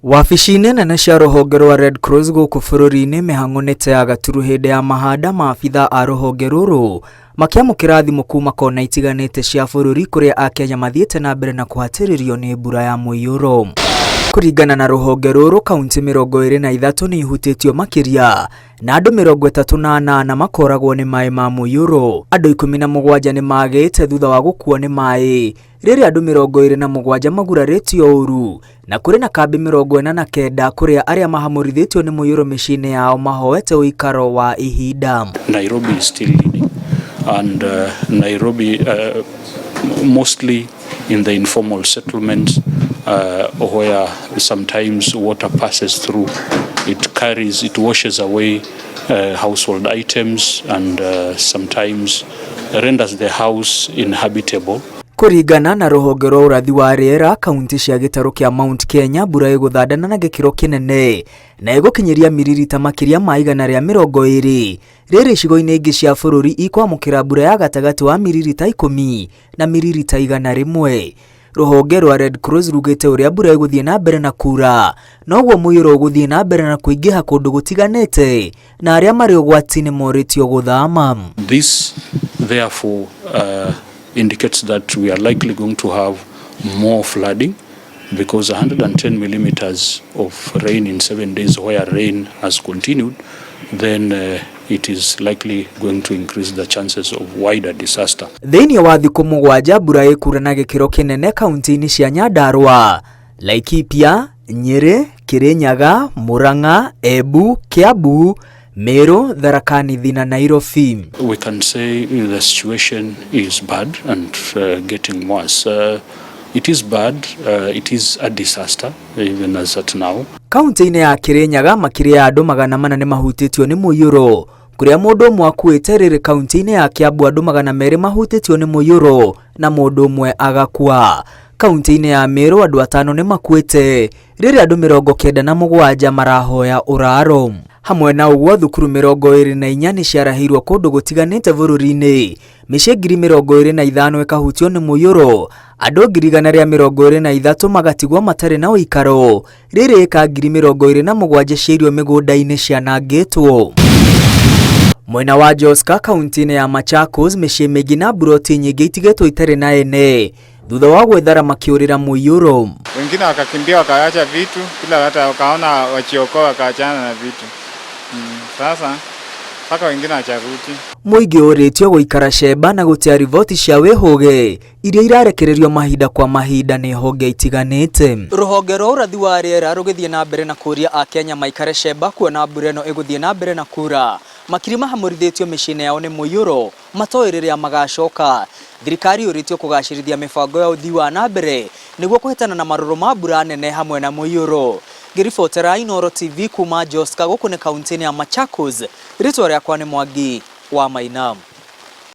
Wabici nene cia rũhonge rwa Red Cross gũkũ bũrũri-inĩ mĩhang'o nĩ teaga turu hĩndĩ ya mahanda maabitha a rũhonge rũrũ makĩamũkĩra thimũ kuma kona itiganĩte cia bũrũri kũrĩa Akenya mathiĩte na mbere na kũhatĩrĩrio nĩ mbura ya mũiyũro. Kũringana na rũhonge rũrũ, kaunti 23 nĩ ihutĩtio makĩria na andũ 38 makoragwo nĩ maĩ ma mũiyũro. Andũ 17 nĩ magĩte thutha wa gũkuo nĩ maĩ, rĩrĩ andũ 27 magurarĩtio ũru na kũrĩ na kambi 49 kũrĩa arĩa mahamũrithĩtio nĩ mũiyũro mĩciĩ-inĩ yao mahoete ũikaro wa ihinda. Nairobi is still leading, and Nairobi mostly in the informal settlements where sometimes water passes through. It washes away household items and sometimes renders the house inhabitable. Kũringana na rũhonge rwa ũrathi wa rĩera, kaunti cia gĩtarũ kĩa Mt.Kenya mbura ĩgũthandana na gĩkĩro kinene na ĩgũkinyeria miririta makĩria ma 120. Rĩrĩ icigo-inĩ ingĩ cia bũrũri ikwamũkĩra mbura ya gatagatĩ wa miririta 10 na miririta 100. Rũhonge rwa Red Cross rugĩte ũrĩa mbura ĩgũthiĩ na mbere na kura, noguo mũiyũro ũgũthiĩ na mbere na kũingĩha kũndũ gũtiganĩte na arĩa marĩ ũgwati-inĩ morĩtio gũthama. This therefore indicates that we are likely going to have more flooding, because 110 millimeters of rain in 7 days where rain has continued, then it is likely going to increase the chances of wider disaster. Thĩinĩ wa thikũ 7 mbura ĩkura na gĩkĩro kinene kaunti-inĩ cia Nyandarua, Laikipia, Nyeri, Kirinyaga, Murang'a, Embu, Kiambu, Meru, Tharaka Nithi na Nairobi. We can say the situation is bad and getting worse. It is bad, it is a disaster even as at now. Kaunti-inĩ ya Kirinyaga makĩria ya andũ 400 nĩ mahutĩtio nĩ mũiyũro, kũrĩa mũndũ ũmwe akuĩte. Rĩrĩ kaunti-inĩ ya Kiambu andũ 200 mahutĩtio nĩ mũiyũro na mũndũ ũmwe agakua. Kaunti-inĩ ya Meru andũ 5 nĩ makuĩte, rĩrĩ andũ 97 marahoya ũraro. Hamwe na ũguo, thukuru 24 nĩ ciarahĩirwo kũndũ gũtiganĩte bũrũri-inĩ, mĩciĩ 25,000 ĩkahutio nĩ mũiyũro, andũ 123 magatigwo matarĩ na ũikaro, rĩrĩ ĩka 27,000 cia irio mĩgũnda-inĩ cianangĩtwo. Mwena wa Joska, kaunti-inĩ ya Machakos, mĩciĩ mĩingĩ na buroti nyingĩ itigĩtwo itarĩ na ene thutha wa gwethara makĩũrĩra mũiyũro. Wengine wakakimbia wakaacha vitu, kila hata wakaona wachiokoa wakaachana na vitu. Sasa mpaka wengine acharuti. Mũingĩ ũrĩtio gũikara cemba na gũtia riboti cia wĩhũge iria irarekererio mahinda kwa mahinda nĩ honge itiganĩte. Rũhonge rwa ũrathi wa rĩera rũgĩthiĩ na mbere na kũria Akenya maikare cemba kuona mbura ĩno ĩgũthiĩ na mbere na kura. Makiri mahamũrithĩtio mĩciĩ-inĩ yao nĩ mũiyũro matoĩ rĩrĩa magacoka. Thirikari yũrĩtio kũgacĩrithia mĩbango ya ũthii wa na mbere nĩguo kũhĩtana na marũrũ ma mbura nene hamwe na mũiyũro. Ngĩribotera Inooro TV kuma Joska gũkũ nĩ kaunti-inĩ ya Machakos, rĩtwa rĩakwa nĩ Mwangi wa Maina.